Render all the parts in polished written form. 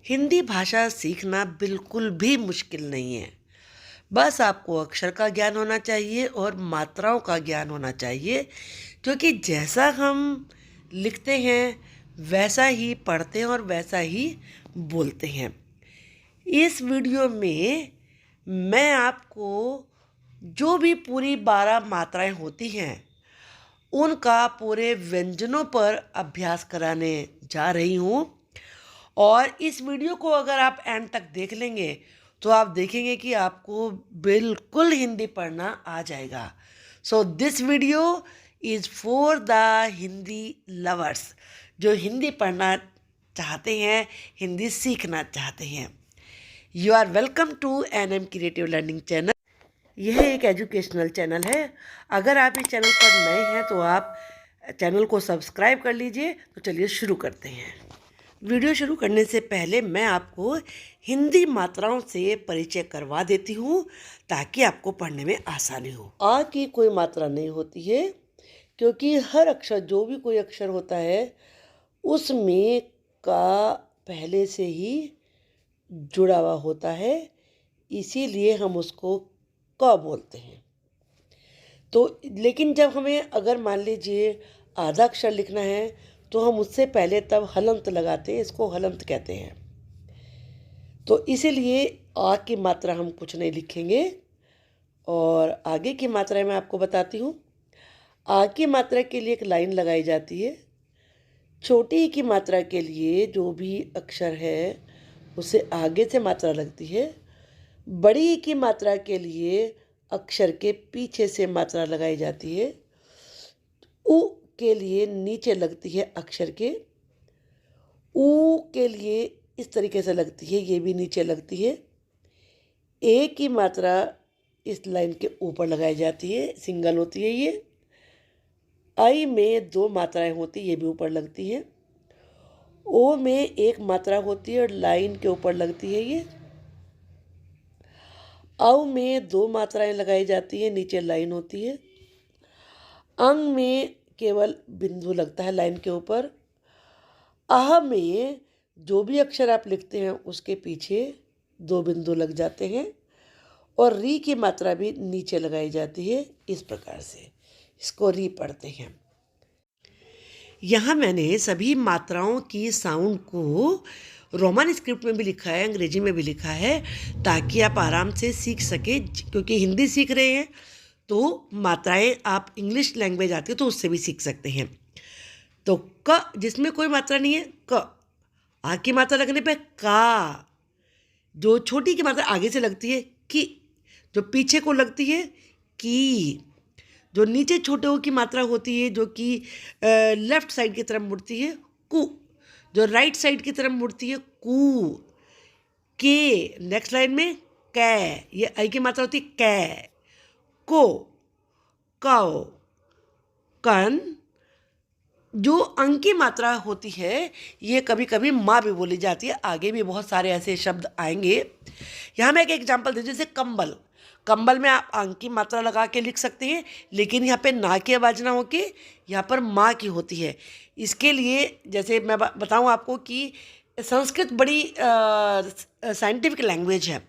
हिंदी भाषा सीखना बिल्कुल भी मुश्किल नहीं है। बस आपको अक्षर का ज्ञान होना चाहिए और मात्राओं का ज्ञान होना चाहिए, क्योंकि जैसा हम लिखते हैं वैसा ही पढ़ते हैं और वैसा ही बोलते हैं। इस वीडियो में मैं आपको जो भी पूरी 12 मात्राएं होती हैं उनका पूरे व्यंजनों पर अभ्यास कराने जा रही हूँ। और इस वीडियो को अगर आप एंड तक देख लेंगे तो आप देखेंगे कि आपको बिल्कुल हिंदी पढ़ना आ जाएगा। So this video is for the Hindi lovers, जो हिंदी पढ़ना चाहते हैं, हिंदी सीखना चाहते हैं। You are welcome to NM creative learning channel. यह एक एजुकेशनल चैनल है। अगर आप इस चैनल पर नए हैं तो आप चैनल को सब्सक्राइब कर लीजिए। तो चलिए शुरू करते हैं। वीडियो शुरू करने से पहले मैं आपको हिंदी मात्राओं से परिचय करवा देती हूँ ताकि आपको पढ़ने में आसानी हो। आ की कोई मात्रा नहीं होती है, क्योंकि हर अक्षर, जो भी कोई अक्षर होता है उसमें का पहले से ही जुड़ा हुआ होता है, इसीलिए हम उसको क बोलते हैं। तो लेकिन जब हमें अगर मान लीजिए आधा अक्षर लिखना है तो हम उससे पहले तब हलंत लगाते हैं, इसको हलंत कहते हैं। तो इसीलिए आ की मात्रा हम कुछ नहीं लिखेंगे और आगे की मात्राएं मैं आपको बताती हूँ। आ की मात्रा के लिए एक लाइन लगाई जाती है। छोटी ई की मात्रा के लिए जो भी अक्षर है उसे आगे से मात्रा लगती है। बड़ी ई की मात्रा के लिए अक्षर के पीछे से मात्रा लगाई जाती है। उ के लिए नीचे लगती है अक्षर के। ऊ के लिए इस तरीके से लगती है, ये भी नीचे लगती है। ए की मात्रा इस लाइन के ऊपर लगाई जाती है, सिंगल होती है ये। आई में 2 मात्राएं होती है, ये भी ऊपर लगती है। ओ में एक मात्रा होती है और लाइन के ऊपर लगती है ये। औ में 2 मात्राएं लगाई जाती है, नीचे लाइन होती है। अंग में केवल बिंदु लगता है लाइन के ऊपर। आह में जो भी अक्षर आप लिखते हैं उसके पीछे 2 बिंदु लग जाते हैं और री की मात्रा भी नीचे लगाई जाती है। इस प्रकार से इसको री पढ़ते हैं। यहाँ मैंने सभी मात्राओं की साउंड को रोमन स्क्रिप्ट में भी लिखा है, अंग्रेजी में भी लिखा है, ताकि आप आराम से सीख सके। क्योंकि हिंदी सीख रहे हैं तो मात्राएं आप इंग्लिश लैंग्वेज आती है तो उससे भी सीख सकते हैं। तो क जिसमें कोई मात्रा नहीं है, क। आ की मात्रा लगने पे का। जो छोटी की मात्रा आगे से लगती है, की। जो पीछे को लगती है, की। जो नीचे छोटे ओ की मात्रा होती है, जो कि लेफ्ट साइड की तरफ मुड़ती है, कु। जो राइट साइड की तरफ मुड़ती है, कू। के। नेक्स्ट लाइन में कै, ये आई की मात्रा होती है, कै। को, कौ, कन। जो अंग की मात्रा होती है ये कभी कभी माँ भी बोली जाती है। आगे भी बहुत सारे ऐसे शब्द आएंगे। यहाँ मैं एक एग्जांपल दे, जैसे कंबल। कंबल में आप अंग की मात्रा लगा के लिख सकते हैं, लेकिन यहाँ पे ना की आवाज़ ना होके यहाँ पर माँ की होती है। इसके लिए जैसे मैं बताऊँ आपको कि संस्कृत बड़ी साइंटिफिक लैंग्वेज है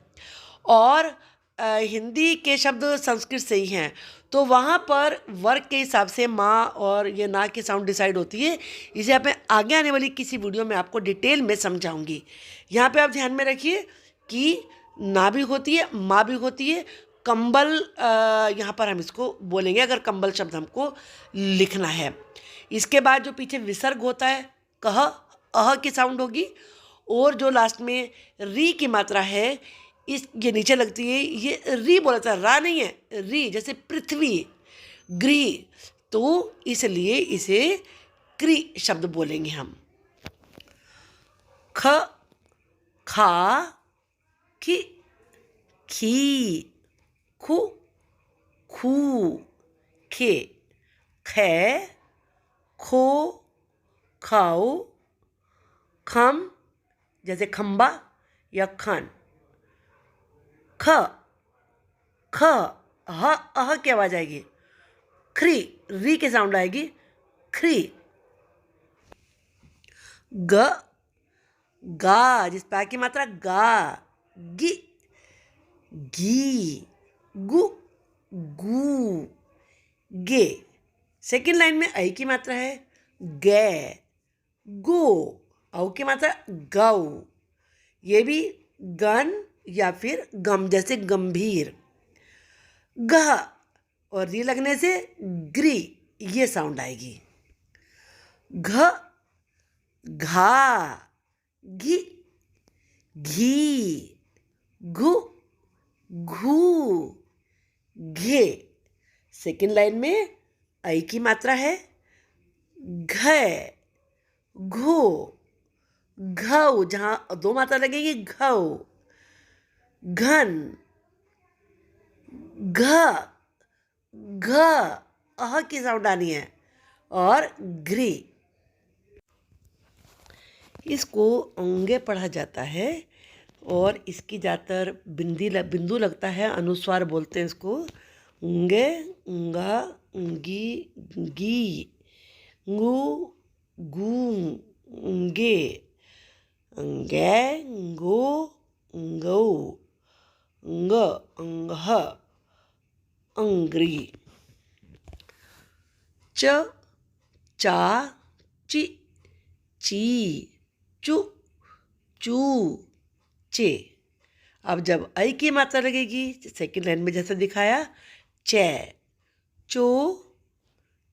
और हिंदी के शब्द संस्कृत से ही हैं, तो वहाँ पर वर्ग के हिसाब से माँ और ये ना की साउंड डिसाइड होती है। इसे आप मैं आगे आने वाली किसी वीडियो में आपको डिटेल में समझाऊंगी। यहाँ पे आप ध्यान में रखिए कि ना भी होती है, माँ भी होती है। कंबल यहाँ पर हम इसको बोलेंगे अगर कंबल शब्द हमको लिखना है। इसके बाद जो पीछे विसर्ग होता है, कह, अह की साउंड होगी। और जो लास्ट में री की मात्रा है, ये नीचे लगती है, ये री बोला जाता है, रा नहीं है, री। जैसे पृथ्वी, गृह, तो इसलिए इसे क्री शब्द बोलेंगे हम। ख, खा, खी, खी, खु, खू, खे, खे, खो, खाओ, खम, जैसे खंबा या खन। ख, ख, ह, अह की आवाज आएगी। ख्री, री की साउंड आएगी, ख्री। ग, गा, जिस पा की मात्रा गा, गी, घी, गु, गू, गे। सेकेंड लाइन में ऐ की मात्रा है गे, गो, औ की मात्रा गौ। ये भी गन या फिर गम, जैसे गंभीर। गह और री लगने से ग्री, ये साउंड आएगी। घ, घा, घी, घी, घु, घू, घे। सेकेंड लाइन में ऐ की मात्रा है घ, घो, घौ, जहां दो मात्रा लगेगी घौ, घन, घ, घ, अह की साउंड आनी है, और घ्री। इसको अंगे पढ़ा जाता है और इसकी ज़्यादातर बिंदु लगता है, अनुस्वार बोलते हैं इसको। अंगे, अंगा, अंगी, गी, ngू, गू, अंगे, अंगे, अंगो, अंगौ, अंग, अंगह, अंग्री। च, चा, ची, ची, चू, चू, चे। अब जब ऐ की मात्रा लगेगी सेकेंड लाइन में जैसा दिखाया, चे, चो,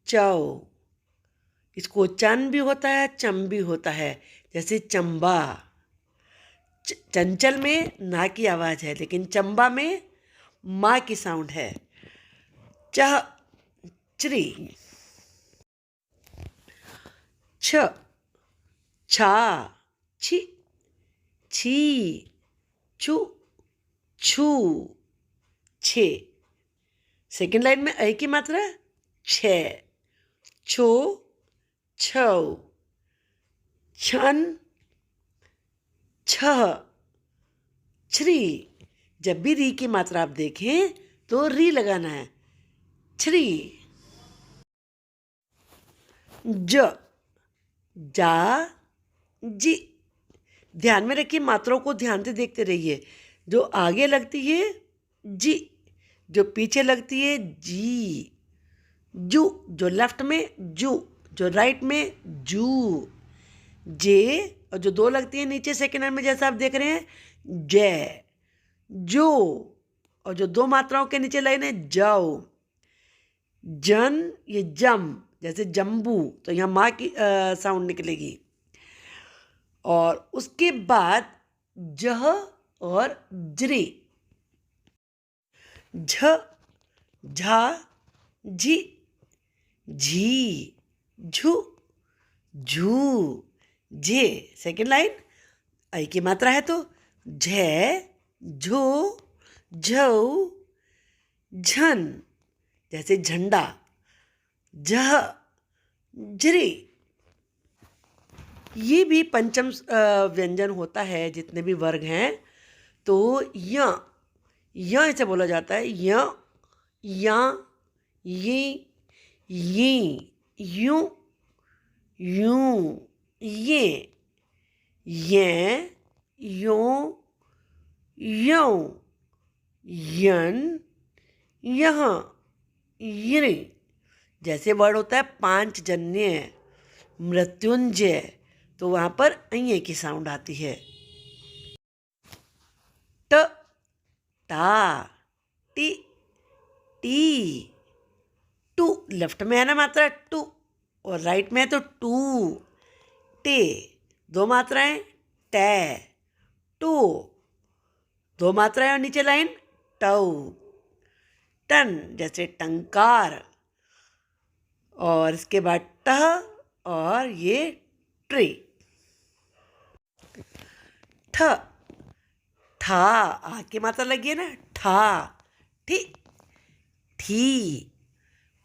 चौ। इसको चन भी होता है, चम भी होता है, जैसे चंबा। चंचल में ना की आवाज़ है, लेकिन चंबा में माँ की साउंड है। चह, च्री। छ, छा, छी, छी, छू, छू, छे। सेकेंड लाइन में ऐ की मात्रा छे, छो, छौ, छन, छह, छ्री। जब भी री की मात्रा आप देखें तो री लगाना है, छ्री। ज, जा, जी। ध्यान में रखिए, मात्राओं को ध्यान से देखते रहिए। जो आगे लगती है जी, जो पीछे लगती है जी। जू, जो लेफ्ट में जू, जो राइट में जू। जे, और जो दो लगती है नीचे सेकेंड में जैसा आप देख रहे हैं, जय, जो, और जो दो मात्राओं के नीचे लाइन है जाओ। जन, ये जम, जैसे जम्बू, तो यहाँ माँ की साउंड निकलेगी। और उसके बाद जह और ज्री। झ, झा, झी, झी, झू, झू, झे। सेकेंड लाइन ऐ की मात्रा है तो झे, झो, झौ, झन, जैसे झंडा। झ, झ्री। ये भी पंचम व्यंजन होता है, जितने भी वर्ग हैं। तो य ऐसे बोला जाता है, य, या, ये, यूं, यूं, ये, यों, यों, यन, यहाँ, ये। जैसे वर्ड होता है पांचजन्य, मृत्युंजय, तो वहाँ पर अ की साउंड आती है। ट, टा, टी, टी, टू। लेफ्ट में है ना मात्रा टू, और राइट में है तो टू, टे। दो मात्राएं, टे, टू, दो मात्राएं और नीचे लाइन टऊ। टन, जैसे टंकार, और इसके बाद टह, और ये ट्री। ठ, ठा, आ की मात्रा लगी है ना, ठा, ठी, ठी,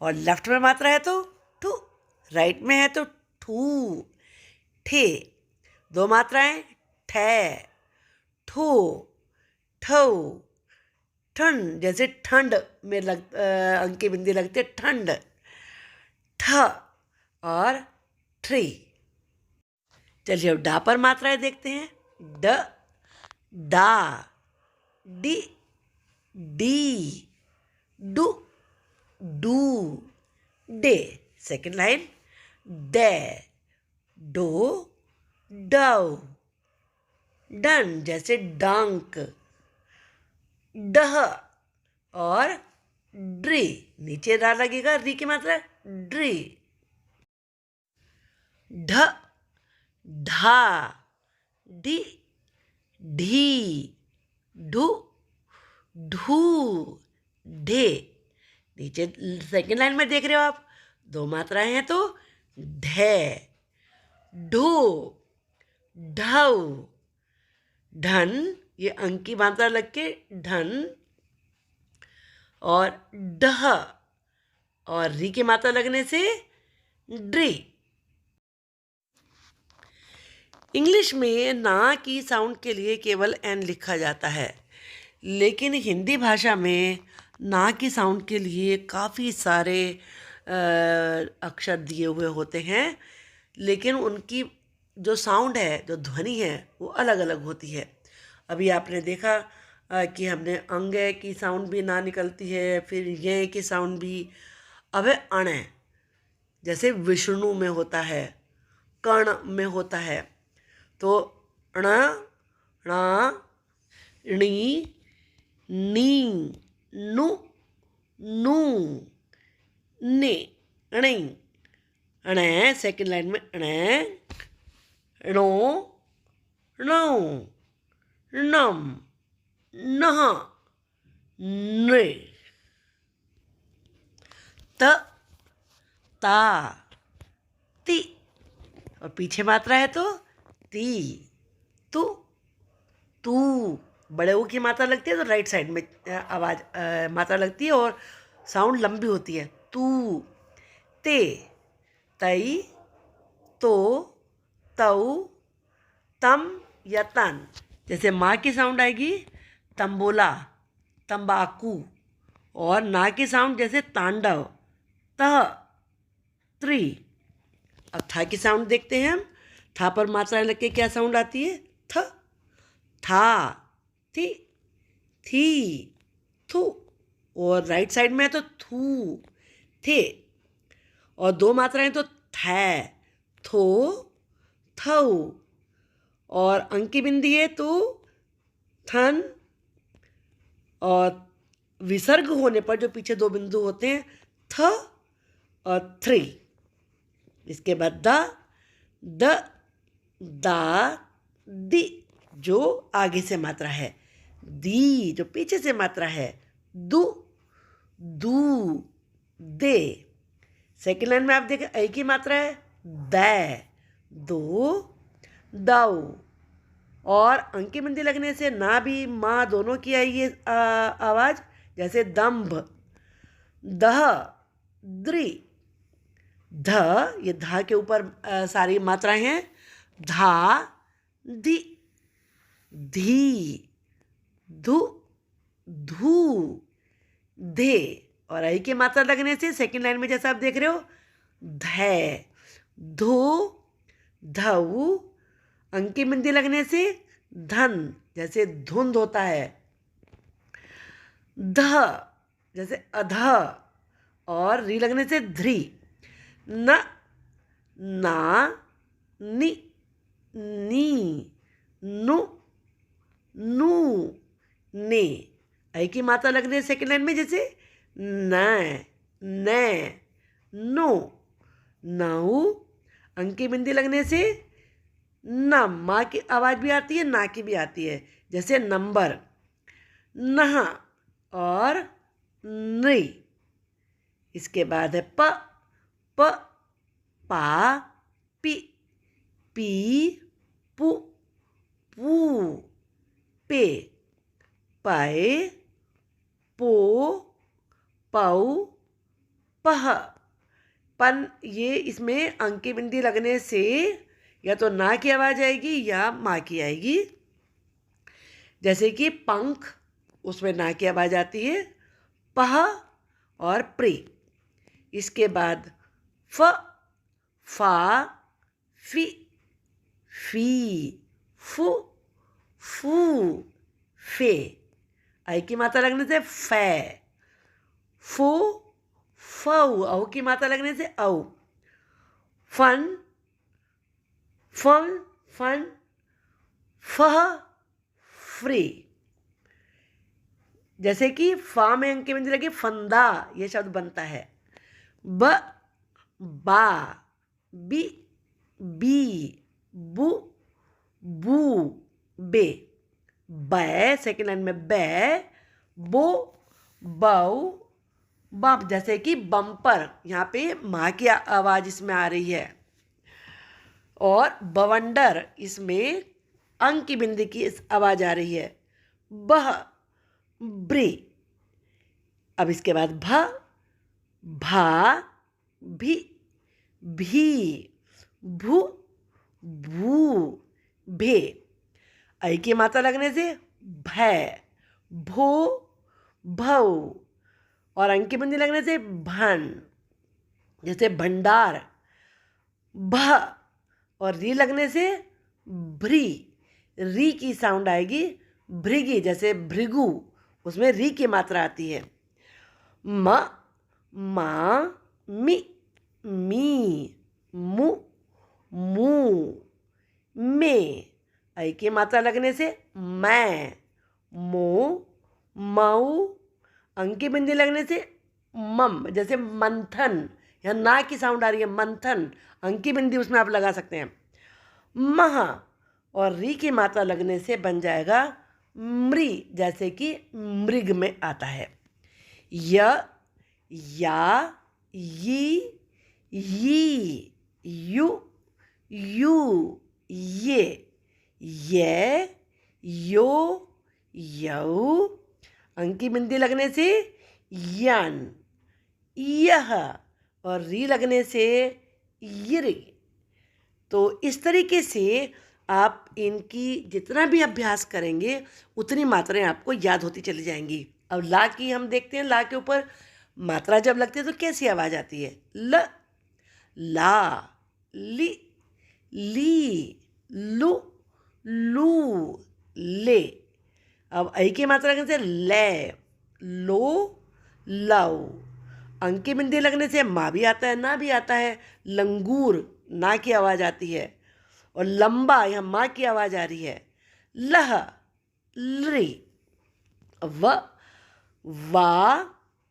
और लेफ्ट में मात्रा है तो ठू, राइट में है तो ठू, ठे। दो मात्राएं, ठे, ठो, ठो, ठंड, जैसे ठंड में अंक की बिंदी लगती है, ठंड। ठ, और ट्री। चलिए अब डा पर मात्राएं देखते हैं। ड डा डी डी डू डू डे। सेकेंड लाइन डे डो डव डन जैसे डंक डह और ड्री नीचे रा लगेगा री की मात्रा ड्री ढ ढा डी ढी ढू ढू ढे। नीचे सेकेंड लाइन में देख रहे हो आप दो मात्राएं हैं तो ढे ढो ढव ढन ये अंक की मात्रा लग के ढन और डह और री की मात्रा लगने से ड्री। इंग्लिश में ना की साउंड के लिए केवल एन लिखा जाता है, लेकिन हिंदी भाषा में ना की साउंड के लिए काफ़ी सारे अक्षर दिए हुए होते हैं, लेकिन उनकी जो साउंड है जो ध्वनि है वो अलग अलग होती है। अभी आपने देखा कि हमने अंग की साउंड भी ना निकलती है, फिर ये की साउंड भी। अब है अण जैसे विष्णु में होता है, कर्ण में होता है, तो ण ण णी नी नु नू ने अणे अणे। सेकेंड लाइन में अणे णो णौ नम नह ने त ता ती और पीछे मात्रा है तो ती तू तू। बड़े ऊ की मात्रा लगती है तो राइट साइड में आवाज़ मात्रा लगती है और साउंड लंबी होती है। तू ते तई तो तऊ तम या तन। जैसे माँ की साउंड आएगी तंबोला तंबाकू और ना की साउंड जैसे तांडव तह त्रि। अब था की साउंड देखते हैं हम। था पर मात्रा लग के क्या साउंड आती है थ था थी थी थू और राइट साइड में है तो थू थे और दो मात्राएं तो थे थो थऊ और अंक की बिंदी है तो थन और विसर्ग होने पर जो पीछे दो बिंदु होते हैं थ और थ्री। इसके बाद द दा दी जो आगे से मात्रा है, दी जो पीछे से मात्रा है, दू दू दे। सेकेंड लाइन में आप देखें ऐ की मात्रा है दै दो दाऊ और अंक की बिंदी लगने से ना भी माँ दोनों की आई ये आवाज़। जैसे दम्भ दह द्रि ध ये धा के ऊपर सारी मात्राएं हैं धा धी धी धु धू धे और आई की मात्रा लगने से सेकेंड लाइन में जैसा आप देख रहे हो धै धो धऊ अंक की बिंदी लगने से धन जैसे धुंध होता है ध जैसे अध और री लगने से ध्री न ना नि नी नु नू ने। ऐ की मात्रा लगने से सेकेंड लाइन में जैसे न न नो नऊ अंक की बिंदी लगने से न माँ की आवाज़ भी आती है ना की भी आती है। जैसे नंबर नह और नृ। इसके बाद है प प पा पी पी पू पू पे पाए पो पौ पह पन। ये इसमें अंक की बिंदी लगने से या तो ना की आवाज़ आएगी या माँ की आएगी। जैसे कि पंख उसमें ना की आवाज़ आती है पह और प्री। इसके बाद फ फा फी फी फु फे। आई की मात्रा लगने से फै। फू फऊ। औ की मात्रा लगने से औ। फन फन फन। फह फ्री। जैसे कि फा में अंक की बिंदी लगी, फंदा ये शब्द बनता है। ब बा बी बी बू बू बे। बै सेकेंड लाइन में बै बो बऊ बम। जैसे कि बम्पर, यहाँ पे माँ की आवाज़ इसमें आ रही है। और बवंडर, इसमें अंक की बिंदी की आवाज़ आ रही है। बह ब्री। अब इसके बाद भ भा भी भी भू भू भे। ऐ की मात्रा लगने से भय भो भव। और अंक की बिंदी लगने से भन। जैसे भंडार। भ और री लगने से भ्री। री की साउंड आएगी भृगी, जैसे भृगु, उसमें री की मात्रा आती है। म मा मी मी मु मू मे। ऐ की मात्रा लगने से मैं मो मऊ। अंक की बिंदी लगने से मम। जैसे मंथन, यहाँ ना की साउंड आ रही है, मंथन, अंक की बिंदी उसमें आप लगा सकते हैं। मह और री की मात्रा लगने से बन जाएगा मृ, जैसे कि मृग में आता है। य या यी यी यू यू ये यो यऊ। अंक की बिंदी लगने से यन यह और री लगने से यिर। तो इस तरीके से आप इनकी जितना भी अभ्यास करेंगे उतनी मात्राएं आपको याद होती चली जाएंगी। अब ला की हम देखते हैं, ला के ऊपर मात्रा जब लगती है तो कैसी आवाज़ आती है। ल ला ली ली लू लू ले। अब ऐ की मात्रा लगने से ले लो लव। अंक की बिंदी लगने से माँ भी आता है, ना भी आता है। लंगूर, ना की आवाज़ आती है। और लंबा, यहाँ माँ की आवाज़ आ रही है। लह ली। व वा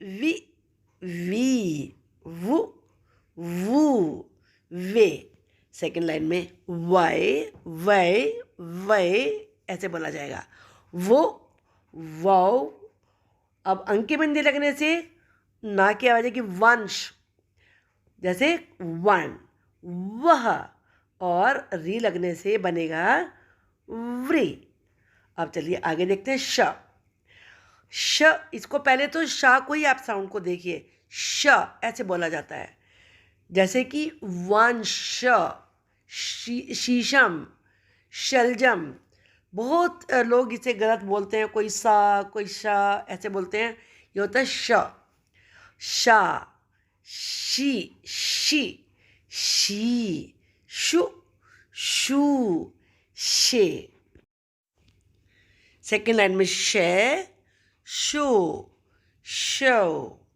वी वी वु वू वे। सेकेंड लाइन में वै वै वै ऐसे बोला जाएगा। वो वाओ। अब अंक की बिंदी लगने से ना की आवाज़ है कि वंश, जैसे वन वह। और री लगने से बनेगा व्री। अब चलिए आगे देखते हैं श। श, इसको पहले तो शा को ही आप साउंड को देखिए, श ऐसे बोला जाता है। जैसे कि वंश, शीशम, शलजम। बहुत लोग इसे गलत बोलते हैं, कोई सा कोई शा ऐसे बोलते हैं। ये होता है श। शा शी शी शी शु शू शे। सेकेंड लाइन में शे शो शो।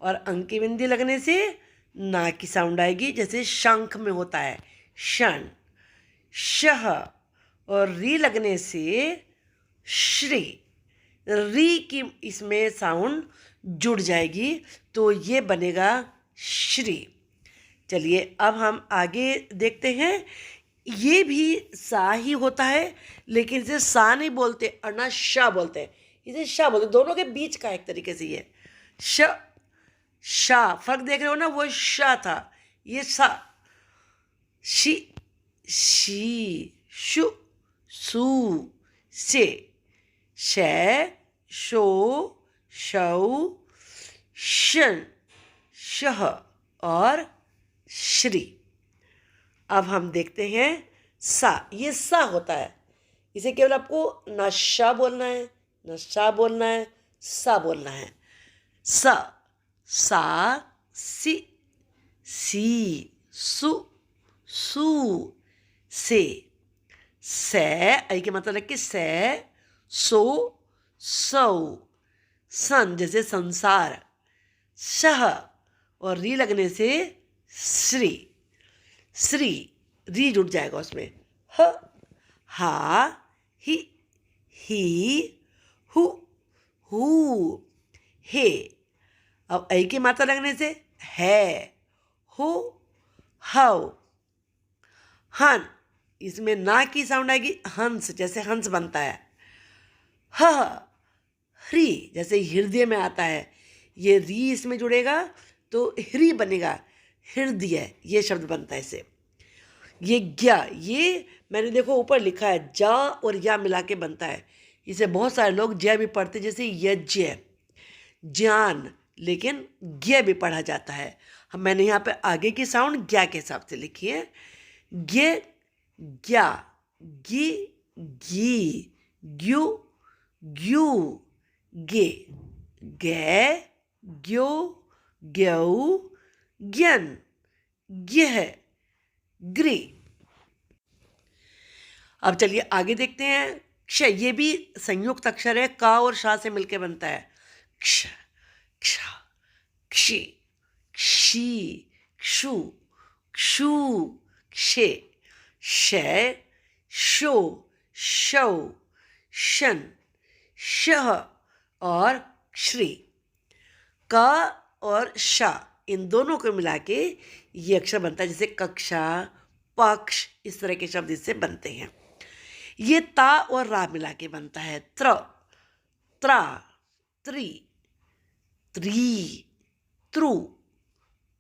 और अंक की बिंदी लगने से ना की साउंड आएगी, जैसे शंख में होता है शन। शह और री लगने से श्री। री की इसमें साउंड जुड़ जाएगी तो ये बनेगा श्री। चलिए अब हम आगे देखते हैं। ये भी सा ही होता है, लेकिन इसे सा नहीं बोलते और ना शा बोलते हैं, इसे शा बोलते। दोनों के बीच का एक तरीके से ये श शा। फर्क देख रहे हो ना, वो शा था, ये सा। शी शी शु सू से। शै शो शौ शन शह और श्री। अब हम देखते हैं सा। ये सा होता है, इसे केवल आपको न शा बोलना है न शा बोलना है, सा बोलना है। सा सा सी सी सु सू से। सै, ऐ के मतलब है कि सै सो सौ, सन जैसे संसार, शह और री लगने से श्री, श्री री जुड़ जाएगा उसमें, ह, हा, ही, हु, हु, हे। अब ऐ की मात्रा लगने से है, हो, हव, हन, इसमें ना की साउंड आएगी, हंस जैसे हंस बनता है, ह, ह्री जैसे हृदय में आता है, ये री इसमें जुड़ेगा तो ह्री बनेगा, हृदय ये शब्द बनता है इसे। ये ज्ञा, ये मैंने देखो ऊपर लिखा है जा और या मिला के बनता है, इसे बहुत सारे लोग जय भी पढ़ते, जैसे यज्ञ, ज्ञान, लेकिन ज्ञ भी पढ़ा जाता है। हम मैंने यहाँ पे आगे की साउंड ज्ञा के हिसाब से लिखी है, ज्ञ, ज्ञा, गी, गी, ग्यू, ग्यू, गे, गे, ग्यो, ग्यऊ, ज्ञन, ज्ञह, ग्री। अब चलिए आगे देखते हैं। क्ष, ये भी संयुक्त अक्षर है, का और शा से मिलकर बनता है, क्ष, क्ष, क्षि, क्षी, क्षु, क्षु, क्षे, शय, शो, शौ, शन, शह और श्री। का और शा इन दोनों को मिला के ये अक्षर बनता है, जैसे कक्षा, पक्ष, इस तरह के शब्द इससे बनते हैं। ये ता और रा मिला के बनता है, त्र, त्रा, त्रि, त्री, त्रु,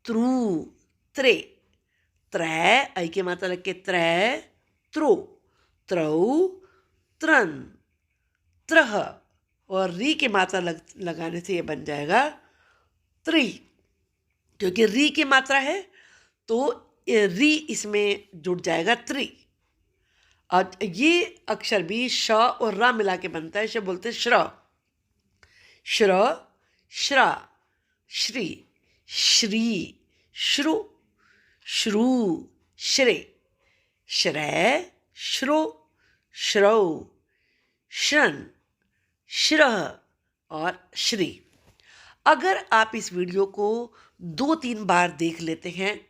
त्रु, त्रे, त्रै, ऐ की मात्रा लग के त्रै, त्रो, त्रौ, त्रन, त्रह और री की मात्रा लगाने से ये बन जाएगा त्रि। क्योंकि री की मात्रा है तो री इसमें जुड़ जाएगा त्रि। और ये अक्षर भी श और रा मिला के बनता है, इसे बोलते श्र, श्र, श्रा, श्री, श्री, श्रु, श्रु, श्रे, श्रय, श्रो, श्रौ, शन, श्रह और श्री। अगर आप इस वीडियो को 2-3 बार देख लेते हैं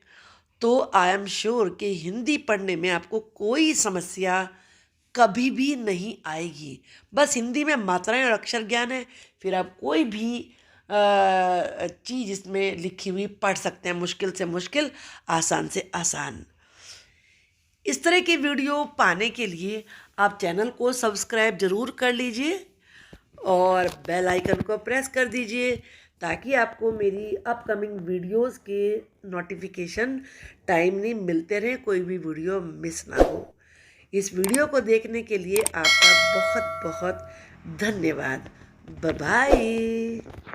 तो आई एम श्योर कि हिंदी पढ़ने में आपको कोई समस्या कभी भी नहीं आएगी। बस हिंदी में मात्राएं और अक्षर ज्ञान है, फिर आप कोई भी चीज़ इसमें लिखी हुई पढ़ सकते हैं, मुश्किल से मुश्किल, आसान से आसान। इस तरह की वीडियो पाने के लिए आप चैनल को सब्सक्राइब ज़रूर कर लीजिए और बेल आइकन को प्रेस कर दीजिए ताकि आपको मेरी अपकमिंग वीडियोस के नोटिफिकेशन टाइमली मिलते रहें, कोई भी वीडियो मिस ना हो। इस वीडियो को देखने के लिए आपका बहुत बहुत धन्यवाद। Bye bye.